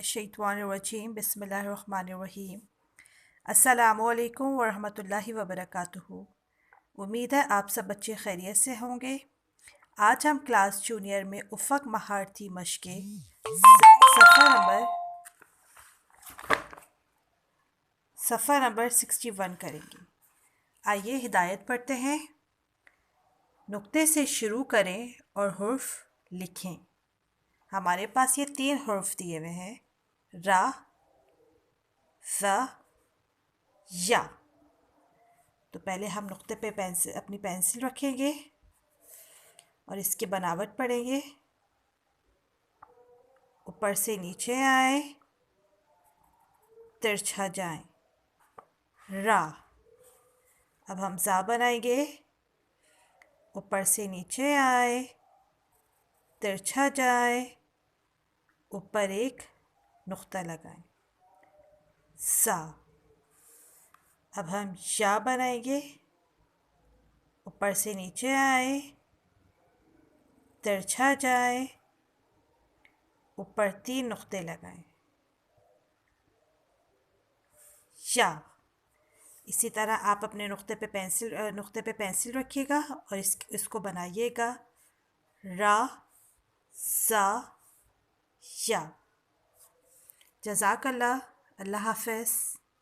शैतानिर्रजीम बिस्मिल्लाहिर्रहमानिर्रहीम। अस्सलामुअलैकुम वरहमतुल्लाहि वबरकातुहू। उम्मीद है आप सब बच्चे खैरियत से होंगे। आज हम क्लास जूनियर में उफ़क़ महारती मशक़े सफ़ा नंबर 61 करेंगे। आइए हिदायत पढ़ते हैं। नुक्ते से शुरू करें और हुर्फ लिखें। हमारे पास ये 3 हुर्फ दिए हुए हैं, रा, ज़ा, या। तो पहले हम नुक्ते पे अपनी पेंसिल रखेंगे और इसकी बनावट पढ़ेंगे। ऊपर से नीचे आए, तिरछा जाए, रा। अब हम ज़ा बनाएंगे, ऊपर से नीचे आए, तिरछा जाए, ऊपर एक नुक्ता लगाएं, सा। अब हम या बनाएंगे, ऊपर से नीचे आए, तिरछा जाए, ऊपर 3 नुक्ते लगाएं, या। इसी तरह आप अपने नुक्ते पे पेंसिल रखिएगा और इसको बनाइएगा रा, ज़ा, या। जज़ाकल्लाह। अल्लाह हाफ़िज़।